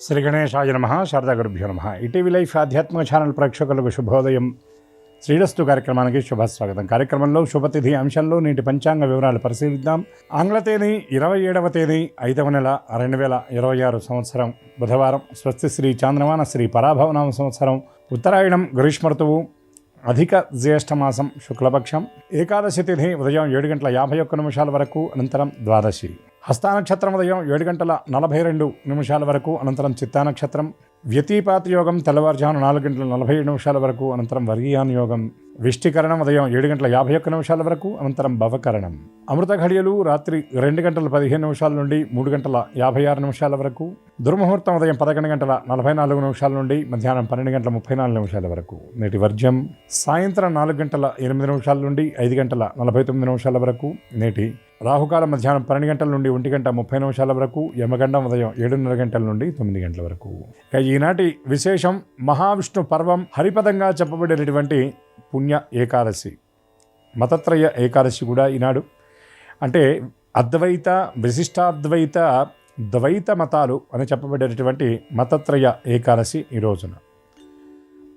శ్రీ గణేశాయ నమః. శారదా గురుభ్యో నమః. ఈటీవీ లైఫ్ ఆధ్యాత్మిక ఛానల్ ప్రేక్షకులకు శుభోదయం. శ్రీరస్తు కార్యక్రమానికి శుభస్వాగతం. కార్యక్రమంలో శుభతిథి అంశంలో నేటి పంచాంగ వివరాలు పరిశీలిద్దాం. ఆంగ్ల తేదీ 27వ తేదీ 5వ నెల 2026 సంవత్సరం బుధవారం. స్వస్తి శ్రీ చాంద్రమాన శ్రీ పరాభవనామ సంవత్సరం. ఉత్తరాయణం గ్రీష్మ ఋతువు. అధిక జ్యేష్ఠమాసం శుక్లపక్షం. ఏకాదశి తిథి ఉదయం 7:51 వరకు, అనంతరం ద్వాదశి. హస్తానక్షత్రం ఉదయం 7:42 వరకు, అనంతరం చిత్తానక్షత్రం. వ్యతిపాత యోగం తెల్లవారుజాము 4:47 వరకు, అనంతరం వర్గీయాన్ యోగం. విష్టికరణం ఉదయం 7:51 వరకు, అనంతరం భవకరణం. అమృత ఘడియలు రాత్రి 2:15 నుండి 3:56 వరకు. దుర్ముహూర్తం ఉదయం 11:44 నుండి మధ్యాహ్నం 12:34 వరకు. నేటి వర్జ్యం సాయంత్రం 4:08 నుండి 5:49 వరకు. నేటి రాహుకాలం మధ్యాహ్నం 12 గంటల నుండి 1:30 వరకు. యమగండం ఉదయం 7:30 గంటల నుండి 9 గంటల వరకు. ఈనాటి విశేషం మహావిష్ణు పర్వం. హరిపదంగా చెప్పబడేటటువంటి పుణ్య ఏకాదశి, మతత్రయ ఏకాదశి కూడా ఈనాడు. అంటే అద్వైత, విశిష్టాద్వైత, ద్వైత మతాలు అని చెప్పబడేటటువంటి మతత్రయ ఏకాదశి ఈ రోజున.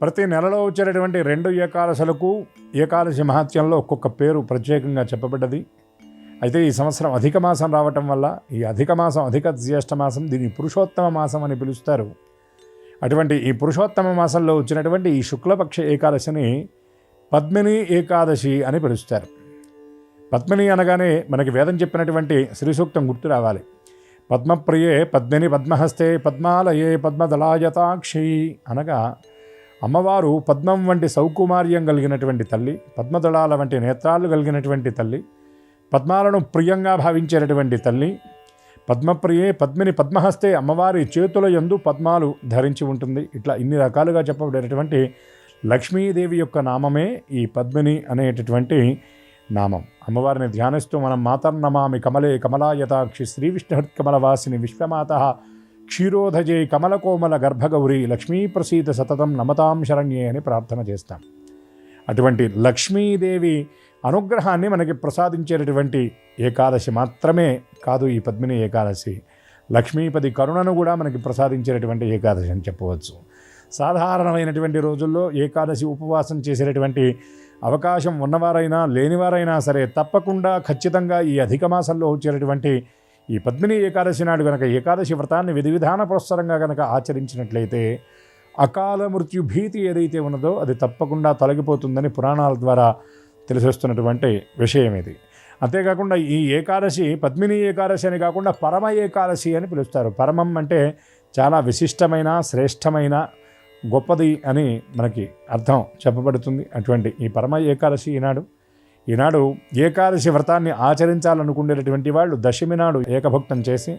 ప్రతి నెలలో వచ్చేటటువంటి 2 ఏకాదశులకు ఏకాదశి మహాత్యంలో ఒక్కొక్క పేరు ప్రత్యేకంగా చెప్పబడ్డది. అయితే ఈ సంవత్సరం అధిక మాసం రావటం వల్ల ఈ అధిక మాసం, అధిక జ్యేష్ఠ మాసం, దీన్ని పురుషోత్తమ మాసం అని పిలుస్తారు. అటువంటి ఈ పురుషోత్తమ మాసంలో వచ్చినటువంటి ఈ శుక్లపక్ష ఏకాదశిని పద్మిని ఏకాదశి అని పిలుస్తారు. పద్మిని అనగానే మనకి వేదం చెప్పినటువంటి శ్రీ సూక్తం గుర్తు రావాలి. పద్మప్రియే పద్మిని పద్మహస్తే పద్మాలయే పద్మదళాయతాక్షి అనగా అమ్మవారు పద్మం వంటి సౌకుమార్యం కలిగినటువంటి తల్లి, పద్మదళాల వంటి నేత్రాలు కలిగినటువంటి తల్లి, పద్మాలను ప్రియంగా భావించేటటువంటి తల్లి. పద్మప్రియే పద్మిని పద్మహస్తే, అమ్మవారి చేతుల యందు పద్మాలు ధరించి ఉంటుంది. ఇట్లా ఇన్ని రకాలుగా చెప్పబడేటటువంటి లక్ష్మీదేవి యొక్క నామమే ఈ పద్మిని అనేటటువంటి నామం. అమ్మవారిని ధ్యానిస్తూ మనం మాతర్నమామి కమలే కమలాయతాక్షి శ్రీ విష్ణుహృత్కమలవాసిని విశ్వమాత క్షీరోధజే కమలకోమల గర్భగౌరి లక్ష్మీ ప్రసీద సతతం నమతాం శరణ్యే అని ప్రార్థన చేస్తాం. అటువంటి లక్ష్మీదేవి అనుగ్రహాన్ని మనకి ప్రసాదించేటటువంటి ఏకాదశి మాత్రమే కాదు ఈ పద్మిని ఏకాదశి. లక్ష్మీపతి కరుణను కూడా మనకి ప్రసాదించేటటువంటి ఏకాదశి అని చెప్పవచ్చు. సాధారణమైనటువంటి రోజుల్లో ఏకాదశి ఉపవాసం చేసేటటువంటి అవకాశం ఉన్నవారైనా లేనివారైనా సరే తప్పకుండా ఖచ్చితంగా ఈ అధిక మాసంలో వచ్చేటటువంటి ఈ పద్మిని ఏకాదశి నాడు కనుక ఏకాదశి వ్రతాన్ని విధి విధాన పురస్సరంగా కనుక ఆచరించినట్లయితే అకాల మృత్యు భీతి ఏదైతే ఉన్నదో అది తప్పకుండా తొలగిపోతుందని పురాణాల ద్వారా తెలిసొస్తున్నటువంటి విషయం ఇది. అంతేకాకుండా ఈ ఏకాదశి పద్మిని ఏకాదశి అని కాకుండా పరమ ఏకాదశి అని పిలుస్తారు. పరమం అంటే చాలా విశిష్టమైన, శ్రేష్టమైన, గొప్పది అని మనకి అర్థం చెప్పబడుతుంది. అటువంటి ఈ పరమ ఏకాదశి ఈనాడు ఏకాదశి వ్రతాన్ని ఆచరించాలనుకునేటటువంటి వాళ్ళు దశమి నాడు ఏకభుక్తం చేసి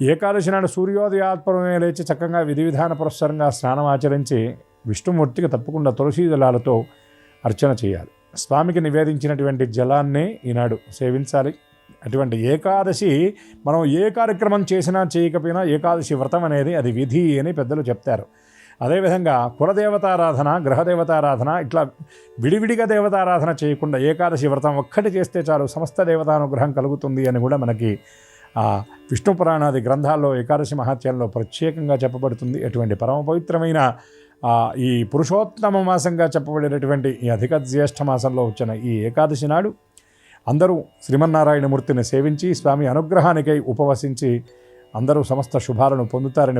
ఏకాదశి నాడు సూర్యోదయాత్పరమే లేచి చక్కగా విధి విధాన పురస్సరంగా స్నానం ఆచరించి విష్ణుమూర్తికి తప్పకుండా తులసీ జలాలతో అర్చన చేయాలి. స్వామికి నివేదించినటువంటి జలాన్నే ఈనాడు సేవించాలి. అటువంటి ఏకాదశి మనం ఏ కార్యక్రమం చేసినా చేయకపోయినా ఏకాదశి వ్రతం అనేది అది విధి అని పెద్దలు చెప్తారు. అదేవిధంగా కులదేవతారాధన, గ్రహదేవతారాధన, ఇట్లా విడివిడిగా దేవతారాధన చేయకుండా ఏకాదశి వ్రతం ఒక్కటి చేస్తే చాలు సమస్త దేవతానుగ్రహం కలుగుతుంది అని కూడా మనకి విష్ణు పురాణాది గ్రంథాల్లో ఏకాదశి మహాత్యంలో ప్రత్యేకంగా చెప్పబడుతుంది. అటువంటి పరమ పవిత్రమైన ఈ పురుషోత్తమ మాసంగా చెప్పబడేటటువంటి ఈ అధిక జ్యేష్ఠ మాసంలో వచ్చిన ఈ ఏకాదశి నాడు అందరూ శ్రీమన్నారాయణమూర్తిని సేవించి స్వామి అనుగ్రహానికై ఉపవసించి అందరూ సమస్త శుభాలను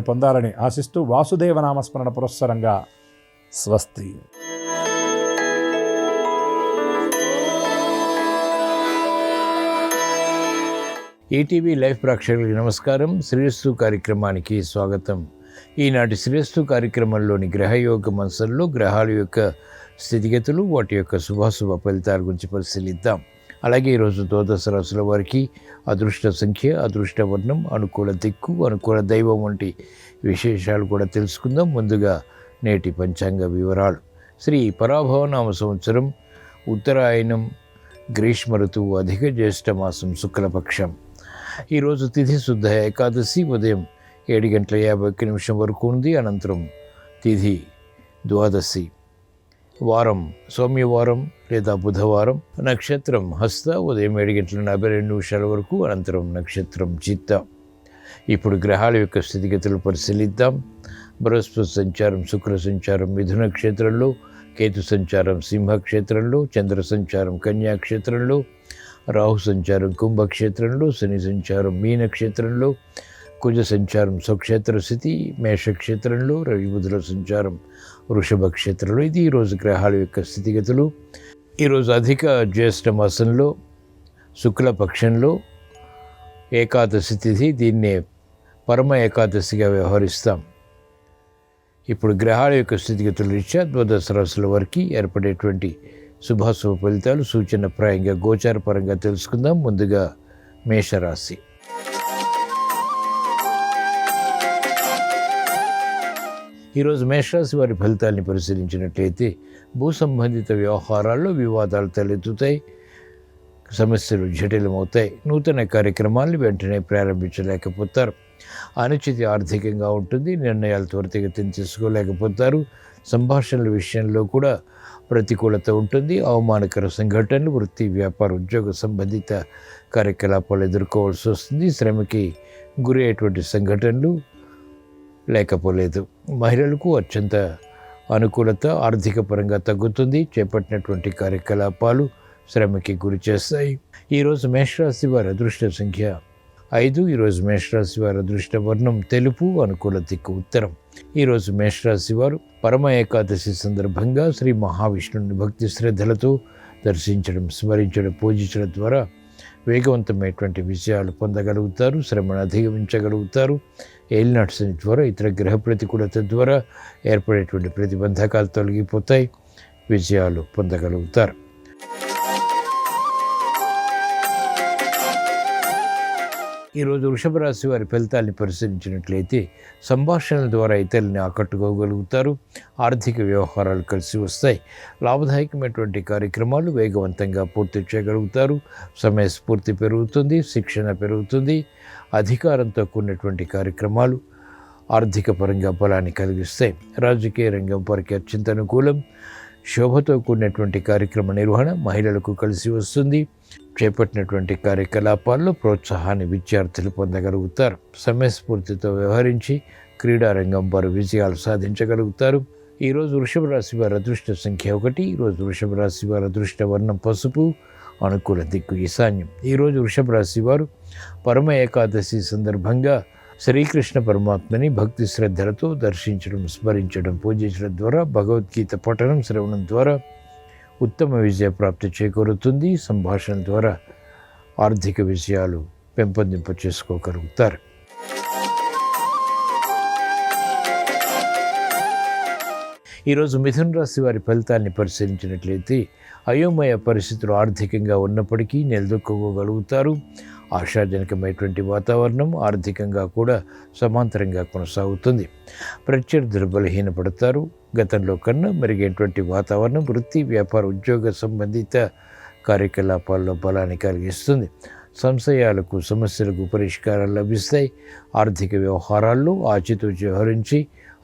పొందాలని ఆశిస్తూ వాసుదేవ నామస్మరణ పురస్సరంగా స్వస్తి. ఈటీవీ లైవ్ ప్రేక్షకులకి నమస్కారం. శ్రీరస్తు కార్యక్రమానికి స్వాగతం. ఈనాటి శ్రీరస్తు కార్యక్రమంలోని గ్రహయోగ మంచంలో గ్రహాల యొక్క స్థితిగతులు, వాటి యొక్క శుభాశుభ ఫలితాల గురించి పరిశీలిద్దాం. అలాగే ఈరోజు ద్వాదశ రాశుల వారికి అదృష్ట సంఖ్య, అదృష్ట వర్ణం, అనుకూల దిక్కు, అనుకూల దైవం వంటి విశేషాలు కూడా తెలుసుకుందాం. ముందుగా నేటి పంచాంగ వివరాలు. శ్రీ పరాభవనామ సంవత్సరం, ఉత్తరాయణం, గ్రీష్మ ఋతువు, అధిక జ్యేష్ఠ మాసం, శుక్లపక్షం. ఈరోజు తిథి శుద్ధ ఏకాదశి ఉదయం 7:51 వరకు ఉంది. అనంతరం తిథి ద్వాదశి. వారం సోమవారం లేదా బుధవారం. నక్షత్రం హస్త ఉదయం 7:42 వరకు, అనంతరం నక్షత్రం చిత్త. ఇప్పుడు గ్రహాల యొక్క స్థితిగతులు పరిశీలిద్దాం. బృహస్పతి సంచారం శుక్ర సంచారం మిథున క్షేత్రంలో, కేతు సంచారం సింహక్షేత్రంలో, చంద్ర సంచారం కన్యాక్షేత్రంలో, రాహు సంచారం కుంభక్షేత్రంలో, శని సంచారం మీనక్షేత్రంలో, కుజ సంచారం స్వక్షేత్ర స్థితి మేషక్షేత్రంలో, రవి బుధుల సంచారం వృషభ క్షేత్రంలో. ఇది ఈరోజు గ్రహాల యొక్క స్థితిగతులు. ఈరోజు అధిక జ్యేష్ఠ మాసంలో శుక్లపక్షంలో ఏకాదశి తిథి, దీన్నే పరమ ఏకాదశిగా వ్యవహరిస్తాం. ఇప్పుడు గ్రహాల యొక్క స్థితిగతుల రీత్యా ద్వాదశ రాశుల వరకు ఏర్పడేటువంటి శుభాశుభ ఫలితాలు సూచనప్రాయంగా గోచారపరంగా తెలుసుకుందాం. ముందుగా మేషరాశి. ఈరోజు మేషరాశి వారి ఫలితాన్ని పరిశీలించినట్లయితే భూ సంబంధిత వ్యవహారాల్లో వివాదాలు తలెత్తుతాయి, సమస్యలు జటిలమవుతాయి. నూతన కార్యక్రమాలను వెంటనే ప్రారంభించలేకపోతారు. అనిశ్చితి ఆర్థికంగా ఉంటుంది. నిర్ణయాలు త్వరితగతిని తీసుకోలేకపోతారు. సంభాషణల విషయంలో కూడా ప్రతికూలత ఉంటుంది. అవమానకర సంఘటనలు, వృత్తి వ్యాపార ఉద్యోగ సంబంధిత కార్యకలాపాలు ఎదుర్కోవాల్సి వస్తుంది. శ్రమకి గురి అయ్యేటువంటి సంఘటనలు లేకపోలేదు. మహిళలకు అత్యంత అనుకూలత ఆర్థిక పరంగా తగ్గుతుంది. చేపట్టినటువంటి కార్యకలాపాలు శ్రమకి గురి చేస్తాయి. ఈరోజు మేషరాశి వారి అదృష్ట సంఖ్య 5. ఈరోజు మేషరాశి వారి అదృష్ట వర్ణం తెలుపు, అనుకూల దిక్కు ఉత్తరం. ఈరోజు మేషరాశి వారు పరమ ఏకాదశి సందర్భంగా శ్రీ మహావిష్ణుని భక్తి శ్రద్ధలతో దర్శించడం, స్మరించడం, పూజించడం ద్వారా వేగవంతమైనటువంటి విజయాలు పొందగలుగుతారు. శ్రమను అధిగమించగలుగుతారు. ఏలినాటి శని ద్వారా, ఇతర గ్రహ ప్రతికూలత ద్వారా ఏర్పడేటువంటి ప్రతిబంధకాలు తొలగిపోతాయి. విజయాలు పొందగలుగుతారు. ఈరోజు వృషభ రాశి వారి ఫలితాన్ని పరిశీలించినట్లయితే సంభాషణల ద్వారా ఇతరులని ఆకట్టుకోగలుగుతారు. ఆర్థిక వ్యవహారాలు కలిసి వస్తాయి. లాభదాయకమైనటువంటి కార్యక్రమాలు వేగవంతంగా పూర్తి చేయగలుగుతారు. సమయస్ఫూర్తి పెరుగుతుంది, శిక్షణ పెరుగుతుంది. అధికారంతో కూడినటువంటి కార్యక్రమాలు ఆర్థిక పరంగా బలాన్ని కలిగిస్తాయి. రాజకీయ రంగం వారికి అత్యంత అనుకూలం. శోభతో కూడినటువంటి కార్యక్రమ నిర్వహణ మహిళలకు కలిసి వస్తుంది. చేపట్టినటువంటి కార్యకలాపాల్లో ప్రోత్సాహాన్ని విద్యార్థులు పొందగలుగుతారు. సమయస్ఫూర్తితో వ్యవహరించి క్రీడారంగం వారు విజయాలు సాధించగలుగుతారు. ఈరోజు వృషభ రాశి వారి అదృష్ట సంఖ్య 1. ఈరోజు వృషభ రాశి వారి అదృష్ట వర్ణం పసుపు, అనుకూల దిక్కు ఈశాన్యం. ఈరోజు వృషభ రాశి వారు పరమ ఏకాదశి సందర్భంగా శ్రీకృష్ణ పరమాత్మని భక్తి శ్రద్ధలతో దర్శించడం, స్మరించడం, పూజించడం ద్వారా, భగవద్గీత పఠనం, శ్రవణం ద్వారా ఉత్తమ విజయ ప్రాప్తి చేకూరుతుంది. సంభాషణ ద్వారా ఆర్థిక విజయాలు పెంపొందింప చేసుకోగలుగుతారు. ఈరోజు మిథున రాశి వారి ఫలితాన్ని పరిశీలించినట్లయితే అయోమయ పరిస్థితులు ఆర్థికంగా ఉన్నప్పటికీ నిలదొక్కుకోగలుగుతారు. ఆశాజనకమైనటువంటి వాతావరణం ఆర్థికంగా కూడా సమాంతరంగా కొనసాగుతుంది. ప్రత్యర్థులు బలహీనపడతారు. గతంలో కన్నా మెరుగైనటువంటి వాతావరణం వృత్తి వ్యాపార ఉద్యోగ సంబంధిత కార్యకలాపాల్లో బలాన్ని కలిగిస్తుంది. సంశయాలకు, సమస్యలకు పరిష్కారాలు లభిస్తాయి. ఆర్థిక వ్యవహారాల్లో ఆచితూచి వ్యవహరించి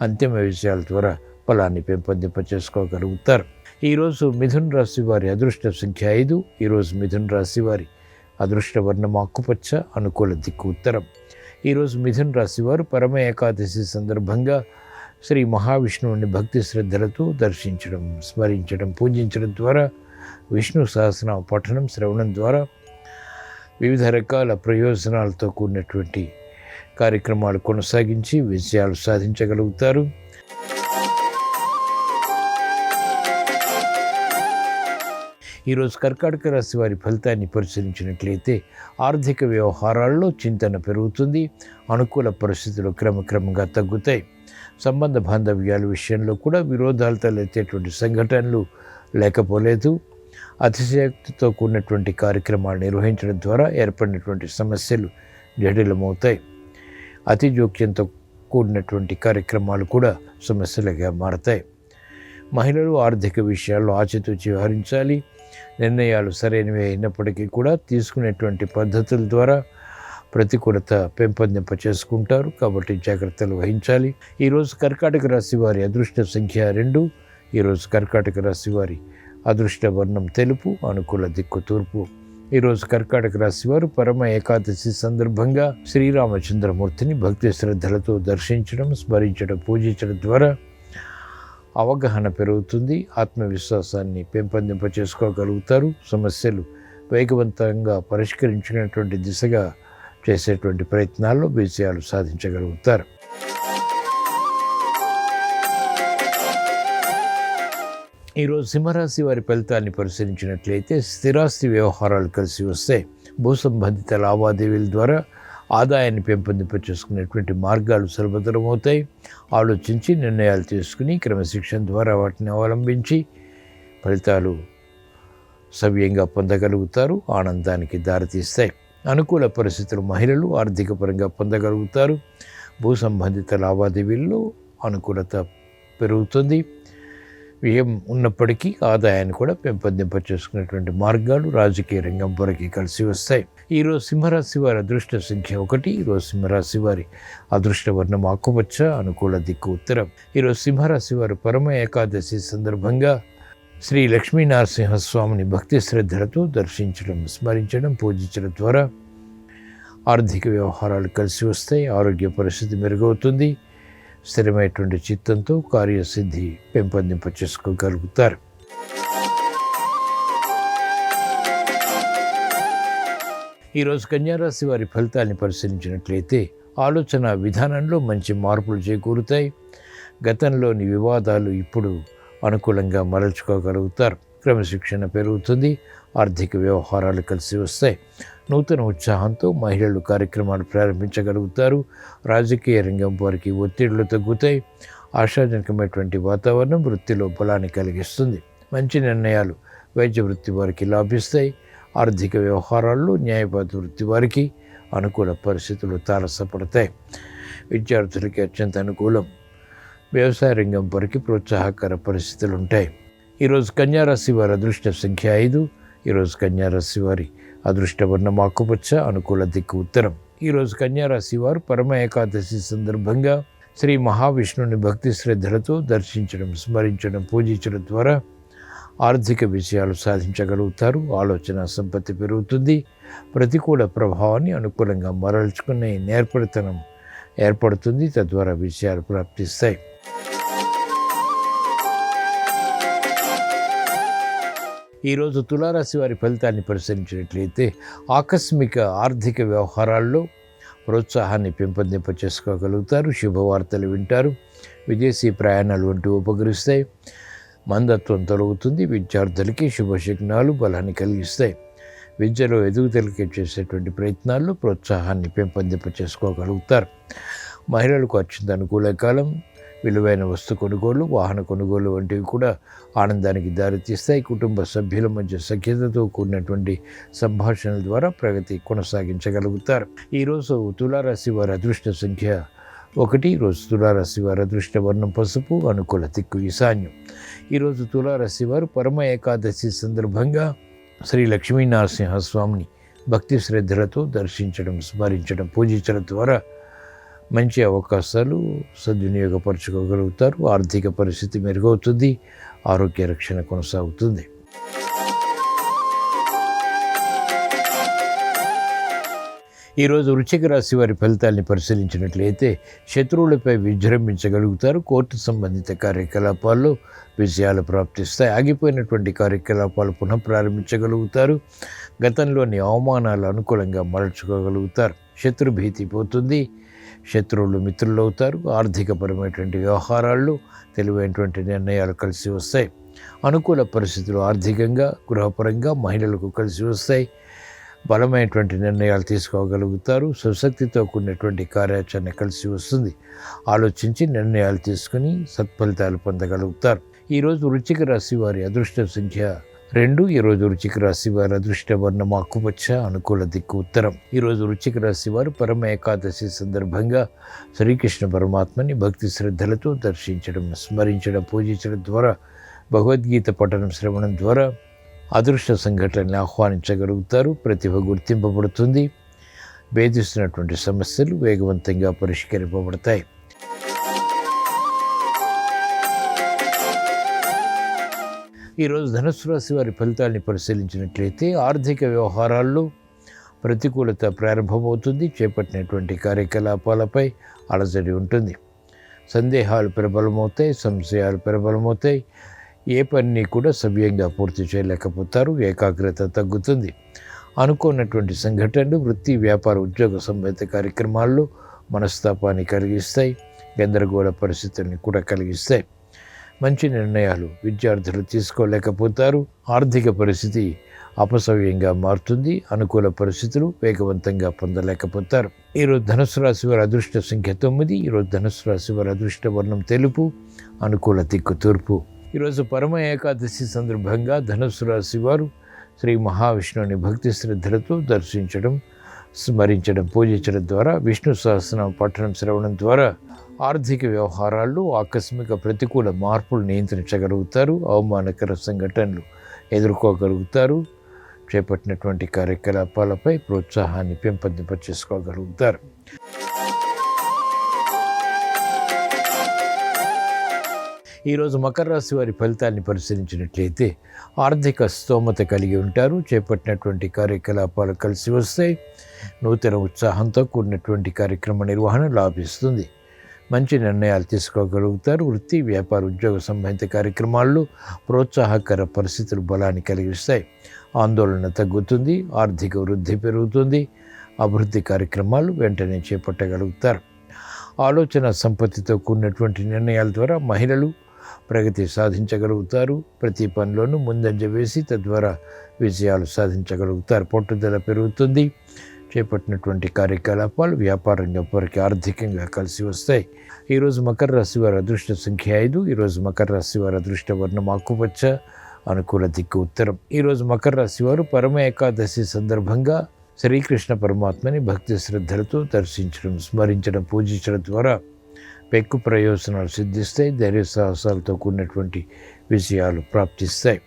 అంతిమ విజయాల ద్వారా బలాన్ని పెంపొందింప చేసుకోగలుగుతారు. ఈరోజు మిథున రాశి వారి అదృష్ట సంఖ్య 5. ఈరోజు మిథున రాశి వారి అదృష్ట వర్ణం ఆకుపచ్చ, అనుకూల దిక్కు ఉత్తరం. ఈరోజు మిథున రాశి వారు పరమ ఏకాదశి సందర్భంగా శ్రీ మహావిష్ణువుని భక్తి శ్రద్ధలతో దర్శించడం, స్మరించడం, పూజించడం ద్వారా, విష్ణు సహస్రనామ పఠనం, శ్రవణం ద్వారా వివిధ రకాల ప్రయోజనాలతో కూడినటువంటి కార్యక్రమాలు కొనసాగించి విజయాలు సాధించగలుగుతారు. ఈరోజు కర్కాటక రాశి వారి ఫలితాన్ని పరిశీలించినట్లయితే ఆర్థిక వ్యవహారాల్లో చింతన పెరుగుతుంది. అనుకూల పరిస్థితులు క్రమక్రమంగా తగ్గుతాయి. సంబంధ బాంధవ్యాల విషయంలో కూడా విరోధాలు తలెత్తేటువంటి సంఘటనలు లేకపోలేదు. అతిశయోక్తితో కూడినటువంటి కార్యక్రమాలు నిర్వహించడం ద్వారా ఏర్పడినటువంటి సమస్యలు జటిలమవుతాయి. అతి జోక్యంతో కూడినటువంటి కార్యక్రమాలు కూడా సమస్యలుగా మారతాయి. మహిళలు ఆర్థిక విషయాల్లో ఆచితూచి వ్యవహరించాలి. నిర్ణయాలు సరైనవి అయినప్పటికీ కూడా తీసుకునేటువంటి పద్ధతుల ద్వారా ప్రతికూలత పెంపొందింప చేసుకుంటారు. కాబట్టి జాగ్రత్తలు వహించాలి. ఈరోజు కర్కాటక రాశి వారి అదృష్ట సంఖ్య 2. ఈరోజు కర్కాటక రాశి వారి అదృష్ట వర్ణం తెలుపు, అనుకూల దిక్కు తూర్పు. ఈరోజు కర్కాటక రాశి వారు పరమ ఏకాదశి సందర్భంగా శ్రీరామచంద్రమూర్తిని భక్తి శ్రద్ధలతో దర్శించడం, స్మరించడం, పూజించడం ద్వారా అవగాహన పెరుగుతుంది. ఆత్మవిశ్వాసాన్ని పెంపొందింప చేసుకోగలుగుతారు. సమస్యలు వేగవంతంగా పరిష్కరించుకునేటువంటి దిశగా చేసేటువంటి ప్రయత్నాల్లో విజయాలు సాధించగలుగుతారు. ఈరోజు సింహరాశి వారి ఫలితాన్ని పరిశీలించినట్లయితే స్థిరాస్తి వ్యవహారాలు కలిసి వస్తాయి. భూ సంబంధిత లావాదేవీల ద్వారా ఆదాయాన్ని పెంపొందింప చేసుకునేటువంటి మార్గాలు సులభతరం అవుతాయి. ఆలోచించి నిర్ణయాలు తీసుకుని క్రమశిక్షణ ద్వారా వాటిని అవలంబించి ఫలితాలు సవ్యంగా పొందగలుగుతారు. ఆనందానికి దారితీస్తాయి. అనుకూల పరిస్థితులు మహిళలు ఆర్థిక పరంగా పొందగలుగుతారు. భూ సంబంధిత లావాదేవీల్లో అనుకూలత పెరుగుతుంది. వ్యయం ఉన్నప్పటికీ ఆదాయాన్ని కూడా పెంపొందింప చేసుకునేటువంటి మార్గాలు రాజకీయ రంగం వరకు కలిసి వస్తాయి. ఈరోజు సింహరాశి వారి అదృష్ట సంఖ్య 1. ఈరోజు సింహరాశి వారి అదృష్ట వర్ణం ఆకుపచ్చ, అనుకూల దిక్కు ఉత్తరం. ఈరోజు సింహరాశి వారు పరమ ఏకాదశి సందర్భంగా శ్రీ లక్ష్మీనరసింహస్వామిని భక్తి శ్రద్ధలతో దర్శించడం, స్మరించడం, పూజించడం ద్వారా ఆర్థిక వ్యవహారాలు కలిసి వస్తాయి. ఆరోగ్య పరిస్థితి మెరుగవుతుంది. స్థిరమైనటువంటి చిత్తంతో కార్యసిద్ధి పెంపొందింప చేసుకోగలుగుతారు. ఈరోజు కన్యారాశి వారి ఫలితాన్ని పరిశీలించినట్లయితే ఆలోచన విధానంలో మంచి మార్పులు చేకూరుతాయి. గతంలోని వివాదాలు ఇప్పుడు అనుకూలంగా మరల్చుకోగలుగుతారు. క్రమశిక్షణ పెరుగుతుంది. ఆర్థిక వ్యవహారాలు కలిసి వస్తాయి. నూతన ఉత్సాహంతో మహిళలు కార్యక్రమాలు ప్రారంభించగలుగుతారు. రాజకీయ రంగం వారికి ఒత్తిళ్లు తగ్గుతాయి. ఆశాజనకమైనటువంటి వాతావరణం వృత్తిలో బలాన్ని కలిగిస్తుంది. మంచి నిర్ణయాలు వైద్య వృత్తి వారికి లాభిస్తాయి. ఆర్థిక వ్యవహారాల్లో న్యాయవాద వృత్తి వారికి అనుకూల పరిస్థితులు తారసపడతాయి. విద్యార్థులకి అత్యంత అనుకూలం. వ్యవసాయ రంగం వారికి ప్రోత్సాహకర పరిస్థితులు ఉంటాయి. ఈరోజు కన్యారాశి వారి అదృష్ట సంఖ్య 5. ఈరోజు కన్యారాశి వారి అదృష్ట వర్ణం ఆకుపచ్చ, అనుకూల దిక్కు ఉత్తరం. ఈరోజు కన్యారాశి వారు పరమ ఏకాదశి సందర్భంగా శ్రీ మహావిష్ణుని భక్తి శ్రద్ధలతో దర్శించడం, స్మరించడం, పూజించడం ద్వారా ఆర్థిక విజయాలు సాధించగలుగుతారు. ఆలోచన సంపత్తి పెరుగుతుంది. ప్రతికూల ప్రభావాన్ని అనుకూలంగా మరల్చుకునే నేర్పరితనం ఏర్పడుతుంది. తద్వారా విజయాలు ప్రాప్తిస్తాయి. ఈరోజు తులారాశి వారి ఫలితాన్ని పరిశీలించినట్లయితే ఆకస్మిక ఆర్థిక వ్యవహారాల్లో ప్రోత్సాహాన్ని పెంపొందింప చేసుకోగలుగుతారు. శుభవార్తలు వింటారు. విదేశీ ప్రయాణాలు వంటి ఉపకరిస్తాయి. మందత్వం తొలగుతుంది. విద్యార్థులకి శుభశకునాలు బలాన్ని కలిగిస్తాయి. విద్యలో ఎదుగుదలకి చేసేటువంటి ప్రయత్నాల్లో ప్రోత్సాహాన్ని పెంపొందింప చేసుకోగలుగుతారు. మహిళలకు అత్యంత అనుకూల కాలం. విలువైన వస్తు కొనుగోలు, వాహన కొనుగోలు వంటివి కూడా ఆనందానికి దారితీస్తాయి. కుటుంబ సభ్యుల మధ్య సఖ్యతతో కూడినటువంటి సంభాషణల ద్వారా ప్రగతి కొనసాగించగలుగుతారు. ఈరోజు తులారాశి వారి అదృష్ట సంఖ్య 1. ఈరోజు తులారాశి వారి అదృష్ట వర్ణం పసుపు, అనుకూల దిక్కు ఈశాన్యం. ఈరోజు తులారాశి వారు పరమ ఏకాదశి సందర్భంగా శ్రీ లక్ష్మీనరసింహస్వామిని భక్తి శ్రద్ధలతో దర్శించడం, స్మరించడం, పూజించడం ద్వారా మంచి అవకాశాలు సద్వినియోగపరచుకోగలుగుతారు. ఆర్థిక పరిస్థితి మెరుగవుతుంది. ఆరోగ్య రక్షణ కొనసాగుతుంది. ఈరోజు వృశ్చిక రాశి వారి ఫలితాన్ని పరిశీలించినట్లయితే శత్రువులపై విజృంభించగలుగుతారు. కోర్టు సంబంధిత కార్యకలాపాల్లో విజయాలు ప్రాప్తిస్తాయి. ఆగిపోయినటువంటి కార్యకలాపాలు పునః ప్రారంభించగలుగుతారు. గతంలోని అవమానాలు అనుకూలంగా మరల్చుకోగలుగుతారు. శత్రుభీతి పోతుంది. శత్రువులు మిత్రులు అవుతారు. ఆర్థికపరమైనటువంటి వ్యవహారాల్లో తెలివైనటువంటి నిర్ణయాలు కలిసి వస్తాయి. అనుకూల పరిస్థితులు ఆర్థికంగా, గృహపరంగా మహిళలకు కలిసి వస్తాయి. బలమైనటువంటి నిర్ణయాలు తీసుకోగలుగుతారు. సుశక్తితో కూడినటువంటి కార్యాచరణ కలిసి వస్తుంది. ఆలోచించి నిర్ణయాలు తీసుకుని సత్ఫలితాలు పొందగలుగుతారు. ఈరోజు వృశ్చిక రాశి వారి అదృష్ట సంఖ్య 2. ఈరోజు వృశ్చిక రాశి వారి అదృష్ట వర్ణం ఆకుపచ్చ, అనుకూల దిక్కు ఉత్తరం. ఈరోజు వృశ్చిక రాశి వారు పరమ ఏకాదశి సందర్భంగా శ్రీకృష్ణ పరమాత్మని భక్తి శ్రద్ధలతో దర్శించడం, స్మరించడం, పూజించడం ద్వారా భగవద్గీత పఠనం, శ్రవణం ద్వారా అదృష్ట సంఘటనని ఆహ్వానించగలుగుతారు. ప్రతిభ గుర్తింపబడుతుంది. భేదిస్తున్నటువంటి సమస్యలు వేగవంతంగా పరిష్కరింపబడతాయి. ఈరోజు ధనుస్సు రాశి వారి ఫలితాన్ని పరిశీలించినట్లయితే ఆర్థిక వ్యవహారాల్లో ప్రతికూలత ప్రారంభమవుతుంది. చేపట్టినటువంటి కార్యకలాపాలపై అలజడి ఉంటుంది. సందేహాలు ప్రబలమవుతాయి, సంశయాలు ప్రబలమవుతాయి. ఏ పనిని కూడా సవ్యంగా పూర్తి చేయలేకపోతారు. ఏకాగ్రత తగ్గుతుంది. అనుకోనటువంటి సంఘటనలు వృత్తి, వ్యాపార, ఉద్యోగ సంబంధిత కార్యక్రమాల్లో మనస్తాపాన్ని కలిగిస్తాయి. గందరగోళ పరిస్థితుల్ని కూడా కలిగిస్తాయి. మంచి నిర్ణయాలు విద్యార్థులు తీసుకోలేకపోతారు. ఆర్థిక పరిస్థితి అపసవ్యంగా మారుతుంది. అనుకూల పరిస్థితులు వేగవంతంగా పొందలేకపోతారు. ఈరోజు ధనుస్సు రాశి వారి అదృష్ట సంఖ్య 9. ఈరోజు ధనుస్సు రాశి వారి అదృష్ట వర్ణం తెలుపు. అనుకూల దిక్కు తూర్పు. ఈరోజు పరమ ఏకాదశి సందర్భంగా ధనుస్సు రాశి వారు శ్రీ మహావిష్ణువుని భక్తి శ్రద్ధలతో దర్శించడం, స్మరించడం, పూజించడం ద్వారా, విష్ణు సహస్రనామ పఠనం శ్రవణం ద్వారా ఆర్థిక వ్యవహారాల్లో ఆకస్మిక ప్రతికూల మార్పులు నియంత్రించగలుగుతారు. అవమానకర సంఘటనలు ఎదుర్కోగలుగుతారు. చేపట్టినటువంటి కార్యకలాపాలపై ప్రోత్సాహాన్ని పెంపొందింపచేసుకోగలుగుతారు. ఈరోజు మకర రాశి వారి ఫలితాన్ని పరిశీలించినట్లయితే ఆర్థిక స్తోమత కలిగి ఉంటారు. చేపట్టినటువంటి కార్యకలాపాలు కలిసి వస్తాయి. నూతన ఉత్సాహంతో కూడినటువంటి కార్యక్రమ నిర్వహణ లాభిస్తుంది. మంచి నిర్ణయాలు తీసుకోగలుగుతారు. వృత్తి, వ్యాపార, ఉద్యోగ సంబంధిత కార్యక్రమాల్లో ప్రోత్సాహకర పరిస్థితులు బలాన్ని కలిగిస్తాయి. ఆందోళన తగ్గుతుంది. ఆర్థిక వృద్ధి పెరుగుతుంది. అభివృద్ధి కార్యక్రమాలు వెంటనే చేపట్టగలుగుతారు. ఆలోచన సంపత్తితో కూడినటువంటి నిర్ణయాల ద్వారా మహిళలు ప్రగతి సాధించగలుగుతారు. ప్రతి పనిలోనూ ముందంజ వేసి తద్వారా విజయాలు సాధించగలుగుతారు. పట్టుదల పెరుగుతుంది. చేపట్టినటువంటి కార్యకలాపాలు వ్యాపార రంగం వారికి ఆర్థికంగా కలిసి వస్తాయి. ఈరోజు మకర రాశి వారి అదృష్ట సంఖ్య 5. ఈరోజు మకర రాశి వారి అదృష్ట వర్ణం ఆకుపచ్చ. అనుకూల దిక్కు ఉత్తరం. ఈరోజు మకర రాశి వారు పరమ ఏకాదశి సందర్భంగా శ్రీకృష్ణ పరమాత్మని భక్తి శ్రద్ధలతో దర్శించడం, స్మరించడం, పూజించడం ద్వారా పెక్కు ప్రయోజనాలు సిద్ధిస్తాయి. ధైర్య సాహసాలతో కూడినటువంటి విజయాలు ప్రాప్తిస్తాయి.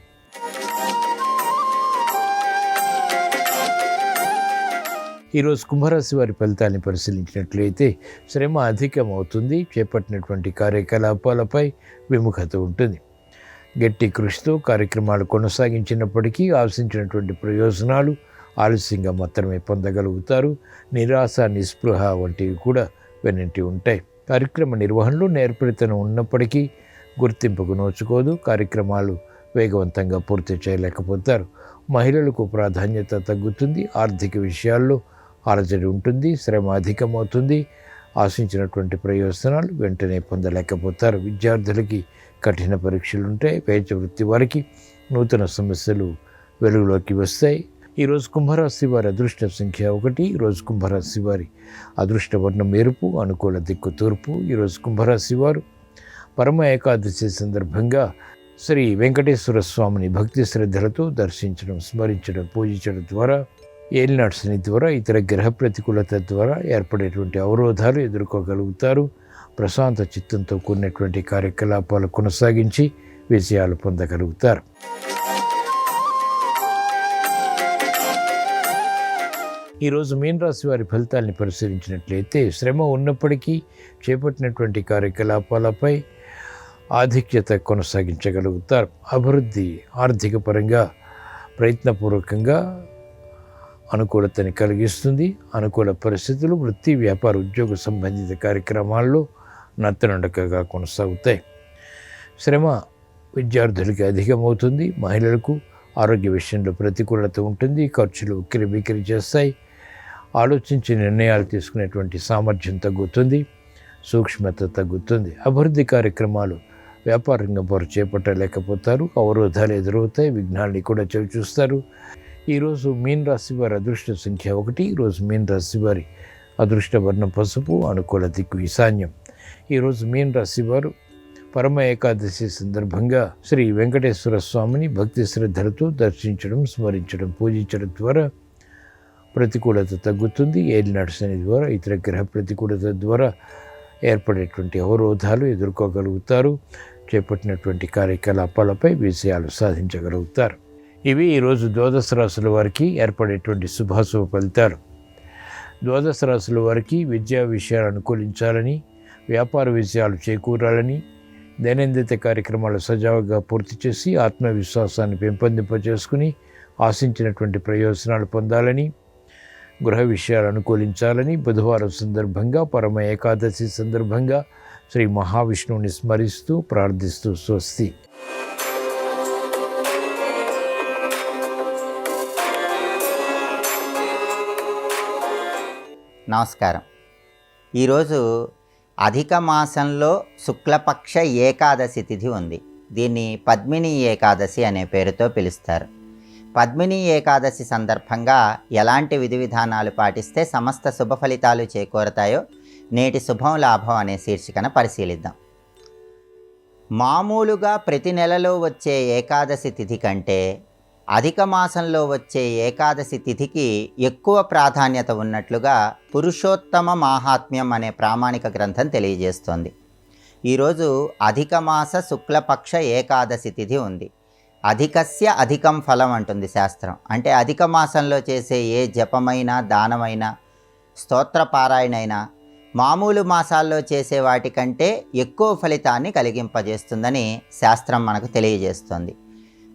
ఈరోజు కుంభరాశి వారి ఫలితాన్ని పరిశీలించినట్లయితే శ్రమ అధికమవుతుంది. చేపట్టినటువంటి కార్యకలాపాలపై విముఖత ఉంటుంది. గట్టి కృషితో కార్యక్రమాలు కొనసాగించినప్పటికీ ఆశించినటువంటి ప్రయోజనాలు ఆలస్యంగా మాత్రమే పొందగలుగుతారు. నిరాశ, నిస్పృహ వంటివి కూడా వెన్నంటి ఉంటాయి. కార్యక్రమ నిర్వహణలో నేర్పరితనం ఉన్నప్పటికీ గుర్తింపుకు నోచుకోదు. కార్యక్రమాలు వేగవంతంగా పూర్తి చేయలేకపోతారు. మహిళలకు ప్రాధాన్యత తగ్గుతుంది. ఆర్థిక విషయాల్లో అలజడి ఉంటుంది. శ్రమ అధికమవుతుంది. ఆశించినటువంటి ప్రయోజనాలు వెంటనే పొందలేకపోతారు. విద్యార్థులకి కఠిన పరీక్షలు ఉంటాయి. పేచ వృత్తి వారికి నూతన సమస్యలు వెలుగులోకి వస్తాయి. ఈరోజు కుంభరాశి వారి అదృష్ట సంఖ్య 1. ఈరోజు కుంభరాశి వారి అదృష్ట వర్ణం ఎరుపు. అనుకూల దిక్కు తూర్పు. ఈరోజు కుంభరాశి వారు పరమ ఏకాదశి సందర్భంగా శ్రీ వెంకటేశ్వర స్వామిని భక్తి శ్రద్ధలతో దర్శించడం, స్మరించడం, పూజించడం ద్వారా ఏలినాటి శని ద్వారా ఇతర గ్రహ ప్రతికూలత ద్వారా ఏర్పడేటువంటి అవరోధాలు ఎదుర్కోగలుగుతారు. ప్రశాంత చిత్తంతో కూడినటువంటి కార్యకలాపాలు కొనసాగించి విజయాలు పొందగలుగుతారు. ఈరోజు మీన రాశి వారి ఫలితాన్ని పరిశీలించినట్లయితే శ్రమ ఉన్నప్పటికీ చేపట్టినటువంటి కార్యకలాపాలపై ఆధిక్యత కొనసాగించగలుగుతారు. అభివృద్ధి ఆర్థిక పరంగా ప్రయత్నపూర్వకంగా అనుకూలతని కలిగిస్తుంది. అనుకూల పరిస్థితులు వృత్తి, వ్యాపార, ఉద్యోగ సంబంధిత కార్యక్రమాల్లో నత్తనడకగా కొనసాగుతాయి. శ్రమ విద్యార్థులకి అధికమవుతుంది. మహిళలకు ఆరోగ్య విషయంలో ప్రతికూలత ఉంటుంది. ఖర్చులు ఉక్కిరిబిక్కిరి చేస్తాయి. ఆలోచించి నిర్ణయాలు తీసుకునేటువంటి సామర్థ్యం తగ్గుతుంది. సూక్ష్మత తగ్గుతుంది. అభివృద్ధి కార్యక్రమాలు వ్యాపార రంగం వారు చేపట్టలేకపోతారు. అవరోధాలు ఎదురవుతాయి. విఘ్నాల్ని కూడా చవిచూస్తారు. ఈరోజు మీన రాశి వారి అదృష్ట సంఖ్య 1. ఈరోజు మీన రాశి వారి అదృష్ట వర్ణం పసుపు. అనుకూల దిక్కు ఈశాన్యం. ఈరోజు మీన రాశి వారు పరమ ఏకాదశి సందర్భంగా శ్రీ వెంకటేశ్వర స్వామిని భక్తి శ్రద్ధలతో దర్శించడం, స్మరించడం, పూజించడం ద్వారా ప్రతికూలత తగ్గుతుంది. ఏలినాటి శని ద్వారా ఇతర గ్రహ ప్రతికూలత ద్వారా ఏర్పడేటువంటి అవరోధాలు ఎదుర్కోగలుగుతారు. చేపట్టినటువంటి కార్యకలాపాలపై విజయాలు సాధించగలుగుతారు. ఇవి ఈరోజు ద్వాదశ రాశుల వారికి ఏర్పడేటువంటి శుభాశుభ ఫలితాలు. ద్వాదశ రాశుల వారికి విద్యా విషయాలు అనుకూలించాలని, వ్యాపార విజయాలు చేకూరాలని, దైనందిత కార్యక్రమాలు సజావుగా పూర్తి చేసి ఆత్మవిశ్వాసాన్ని పెంపొందింపజేసుకుని ఆశించినటువంటి ప్రయోజనాలు పొందాలని, గృహ విషయాలు అనుకూలించాలని బుధవారం సందర్భంగా పరమ ఏకాదశి సందర్భంగా శ్రీ మహావిష్ణువుని స్మరిస్తూ ప్రార్థిస్తూ స్వస్తి. నమస్కారం. ఈరోజు అధిక మాసంలో శుక్లపక్ష ఏకాదశి తిథి ఉంది. దీన్ని పద్మిని ఏకాదశి అనే పేరుతో పిలుస్తారు. పద్మిని ఏకాదశి సందర్భంగా ఎలాంటి విధి విధానాలు పాటిస్తే సమస్త శుభ ఫలితాలు చేకూరతాయో నేటి శుభం లాభం అనే శీర్షికన పరిశీలిద్దాం. మామూలుగా ప్రతి నెలలో వచ్చే ఏకాదశి తిథి కంటే అధిక మాసంలో వచ్చే ఏకాదశి తిథికి ఎక్కువ ప్రాధాన్యత ఉన్నట్లుగా పురుషోత్తమ మాహాత్మ్యం అనే ప్రామాణిక గ్రంథం తెలియజేస్తోంది. ఈరోజు అధిక మాస శుక్లపక్ష ఏకాదశి తిథి ఉంది. అధికస్య అధికం ఫలం అంటుంది శాస్త్రం. అంటే అధిక మాసంలో చేసే ఏ జపమైనా, దానమైనా, స్తోత్రపారాయణైనా మామూలు మాసాల్లో చేసే వాటికంటే ఎక్కువ ఫలితాన్ని కలిగింపజేస్తుందని శాస్త్రం మనకు తెలియజేస్తుంది.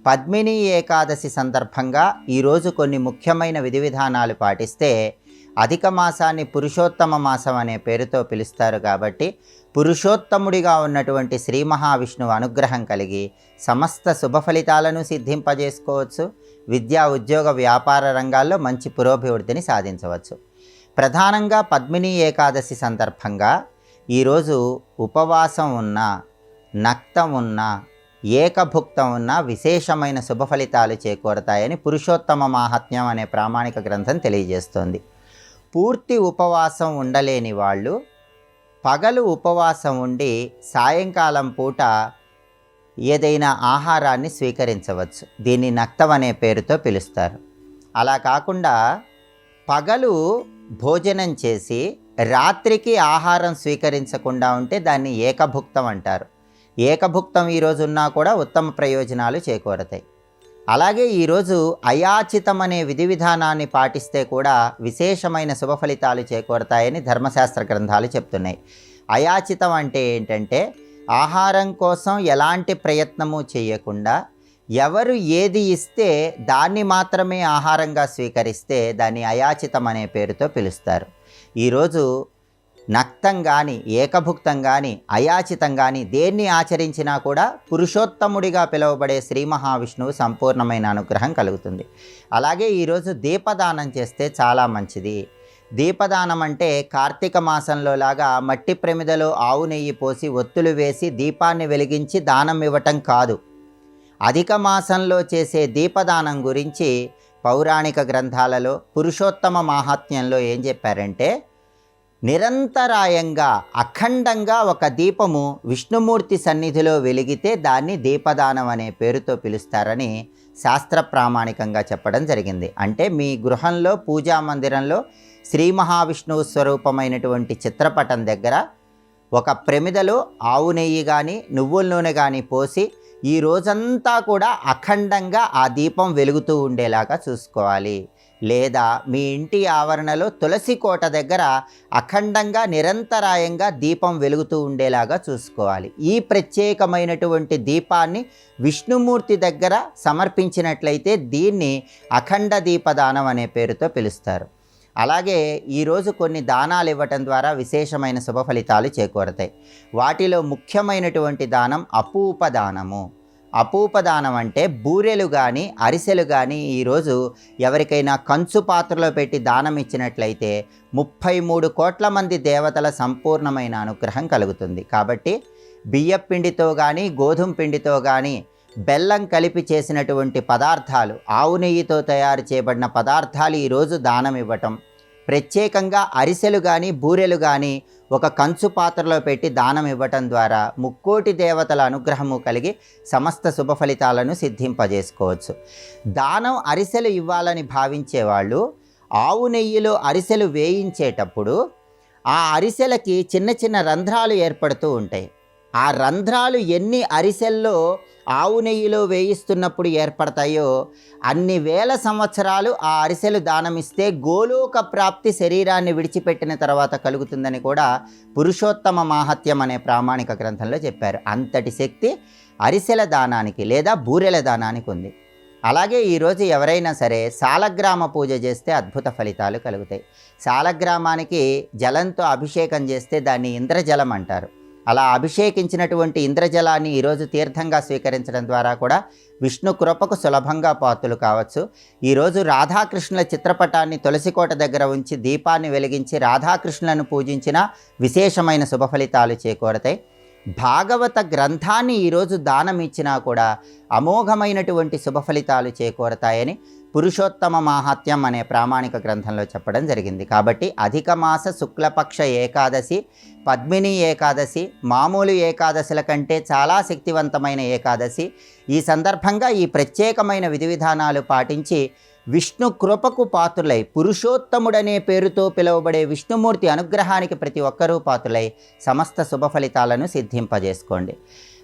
పద్మిని ఏకాదశి సందర్భంగా ఈరోజు కొన్ని ముఖ్యమైన విధి విధానాలు పాటిస్తే అధిక మాసాన్ని పురుషోత్తమ మాసం అనే పేరుతో పిలుస్తారు. కాబట్టి పురుషోత్తముడిగా ఉన్నటువంటి శ్రీ మహావిష్ణువు అనుగ్రహం కలిగి సమస్త శుభ ఫలితాలను సిద్ధింపజేసుకోవచ్చు. విద్యా, ఉద్యోగ, వ్యాపార రంగాల్లో మంచి పురోభివృద్ధిని సాధించవచ్చు. ప్రధానంగా పద్మిని ఏకాదశి సందర్భంగా ఈరోజు ఉపవాసం ఉన్నా, నక్తం ఉన్నా, ఏకభుక్తం ఉన్న విశేషమైన శుభ ఫలితాలు చేకూరతాయని పురుషోత్తమ మాహాత్మ్యం అనే ప్రామాణిక గ్రంథం తెలియజేస్తోంది. పూర్తి ఉపవాసం ఉండలేని వాళ్ళు పగలు ఉపవాసం ఉండి సాయంకాలం పూట ఏదైనా ఆహారాన్ని స్వీకరించవచ్చు. దీన్ని నక్తం అనే పేరుతో పిలుస్తారు. అలా కాకుండా పగలు భోజనం చేసి రాత్రికి ఆహారం స్వీకరించకుండా ఉంటే దాన్ని ఏకభుక్తం అంటారు. ఏకభుక్తం ఈరోజు ఉన్నా కూడా ఉత్తమ ప్రయోజనాలు చేకూరతాయి. అలాగే ఈరోజు అయాచితం అనే విధి విధానాన్ని పాటిస్తే కూడా విశేషమైన శుభ ఫలితాలు చేకూరతాయని ధర్మశాస్త్ర గ్రంథాలు చెప్తున్నాయి. అయాచితం అంటే ఏంటంటే ఆహారం కోసం ఎలాంటి ప్రయత్నము చేయకుండా ఎవరు ఏది ఇస్తే దాన్ని మాత్రమే ఆహారంగా స్వీకరిస్తే దాన్ని అయాచితం అనే పేరుతో పిలుస్తారు. ఈరోజు నక్తం కానీ, ఏకభుక్తం కానీ, అయాచితం కానీ దేన్ని ఆచరించినా కూడా పురుషోత్తముడిగా పిలువబడే శ్రీ మహావిష్ణువు సంపూర్ణమైన అనుగ్రహం కలుగుతుంది. అలాగే ఈరోజు దీపదానం చేస్తే చాలా మంచిది. దీపదానం అంటే కార్తీక మాసంలో లాగా మట్టి ప్రమిదలో ఆవు నెయ్యి పోసి ఒత్తులు వేసి దీపాన్ని వెలిగించి దానం ఇవ్వటం కాదు. అధిక మాసంలో చేసే దీపదానం గురించి పౌరాణిక గ్రంథాలలో పురుషోత్తమ మాహాత్మ్యంలో ఏం చెప్పారంటే, నిరంతరాయంగా అఖండంగా ఒక దీపము విష్ణుమూర్తి సన్నిధిలో వెలిగితే దాన్ని దీపదానం అనే పేరుతో పిలుస్తారని శాస్త్ర ప్రామాణికంగా చెప్పడం జరిగింది. అంటే మీ గృహంలో, పూజా మందిరంలో శ్రీ మహావిష్ణువు స్వరూపమైనటువంటి చిత్రపటం దగ్గర ఒక ప్రమిదలో ఆవు నెయ్యి కానీ, నువ్వుల నూనె కానీ పోసి ఈ రోజంతా కూడా అఖండంగా ఆ దీపం వెలుగుతూ ఉండేలాగా చూసుకోవాలి. లేదా మీ ఇంటి ఆవరణలో తులసి కోట దగ్గర అఖండంగా నిరంతరాయంగా దీపం వెలుగుతూ ఉండేలాగా చూసుకోవాలి. ఈ ప్రత్యేకమైనటువంటి దీపాన్ని విష్ణుమూర్తి దగ్గర సమర్పించినట్లయితే దీన్ని అఖండ దీపదానం అనే పేరుతో పిలుస్తారు. అలాగే ఈరోజు కొన్ని దానాలు ఇవ్వటం ద్వారా విశేషమైన శుభ ఫలితాలు చేకూరతాయి. వాటిలో ముఖ్యమైనటువంటి దానం అపూపదానము. అపూపదానం అంటే బూరెలు కానీ, అరిసెలు కానీ ఈరోజు ఎవరికైనా కంచు పాత్రలో పెట్టి దానం ఇచ్చినట్లయితే 33 కోట్ల మంది దేవతల సంపూర్ణమైన అనుగ్రహం కలుగుతుంది. కాబట్టి బియ్యం పిండితో కానీ, గోధుమ పిండితో కానీ, బెల్లం కలిపి చేసినటువంటి పదార్థాలు, ఆవు నెయ్యితో తయారు చేయబడిన పదార్థాలు ఈరోజు దానం ఇవ్వటం, ప్రత్యేకంగా అరిసెలు కానీ, బూరెలు కానీ ఒక కంచు పాత్రలో పెట్టి దానం ఇవ్వటం ద్వారా ముక్కోటి దేవతల అనుగ్రహము కలిగి సమస్త శుభ ఫలితాలను సిద్ధింపజేసుకోవచ్చు. దానం అరిసెలు ఇవ్వాలని భావించేవాళ్ళు ఆవు నెయ్యిలో అరిసెలు వేయించేటప్పుడు ఆ అరిసెలకి చిన్న చిన్న రంధ్రాలు ఏర్పడుతూ ఉంటాయి. ఆ రంధ్రాలు ఎన్ని అరిసెల్లో ఆవు నెయ్యిలో వేయిస్తున్నప్పుడు ఏర్పడతాయో అన్ని వేల సంవత్సరాలు ఆ అరిసెలు దానమిస్తే గోలోక ప్రాప్తి శరీరాన్ని విడిచిపెట్టిన తర్వాత కలుగుతుందని కూడా పురుషోత్తమ మాహాత్మ్యం అనే ప్రామాణిక గ్రంథంలో చెప్పారు. అంతటి శక్తి అరిసెల దానానికి లేదా బూరెల దానానికి ఉంది. అలాగే ఈరోజు ఎవరైనా సరే సాలగ్రామ పూజ చేస్తే అద్భుత ఫలితాలు కలుగుతాయి. సాలగ్రామానికి జలంతో అభిషేకం చేస్తే దాన్ని ఇంద్రజలం అంటారు. అలా అభిషేకించినటువంటి ఇంద్రజలాన్ని ఈరోజు తీర్థంగా స్వీకరించడం ద్వారా కూడా విష్ణు కృపకు సులభంగా పాత్రులు కావచ్చు. ఈరోజు రాధాకృష్ణుల చిత్రపటాన్ని తులసికోట దగ్గర ఉంచి దీపాన్ని వెలిగించి రాధాకృష్ణులను పూజించిన విశేషమైన శుభ ఫలితాలు చేకూరతాయి. భాగవత గ్రంథాన్ని ఈరోజు దానం ఇచ్చినా కూడా అమోఘమైనటువంటి శుభ ఫలితాలు చేకూరతాయని పురుషోత్తమ మాహాత్మ్యం అనే ప్రామాణిక గ్రంథంలో చెప్పడం జరిగింది. కాబట్టి అధిక మాస శుక్లపక్ష ఏకాదశి, పద్మిని ఏకాదశి మామూలు ఏకాదశుల కంటే చాలా శక్తివంతమైన ఏకాదశి. ఈ సందర్భంగా ఈ ప్రత్యేకమైన విధి విధానాలు పాటించి విష్ణు కృపకు పాత్రులై పురుషోత్తముడనే పేరుతో పిలువబడే విష్ణుమూర్తి అనుగ్రహానికి ప్రతి ఒక్కరూ పాత్రులై సమస్త శుభ ఫలితాలను సిద్ధింపజేసుకోండి.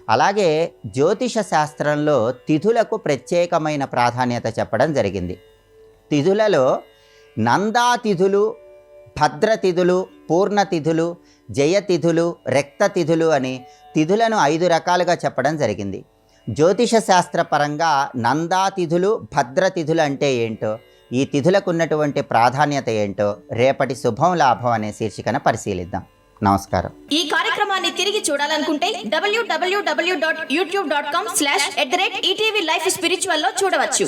అలాగే జ్యోతిష శాస్త్రంలో తిథులకు ప్రత్యేకమైన ప్రాధాన్యత చెప్పడం జరిగింది. తిథులలో నందాతిథులు, భద్రతిథులు, పూర్ణతిథులు, జయతిథులు, రక్తతిథులు అని తిథులను 5 రకాలుగా చెప్పడం జరిగింది. జ్యోతిష శాస్త్రపరంగా నందాతిథులు, భద్రతిథులు అంటే ఏంటో, ఈ తిథులకు ఉన్నటువంటి ప్రాధాన్యత ఏంటో రేపటి శుభం లాభం అనే శీర్షికన పరిశీలిద్దాం. నమస్కారం. ఈ కార్యక్రమాన్ని తిరిగి చూడాలనుకుంటే www.youtube.com/ETV Life Spiritual లో చూడవచ్చు.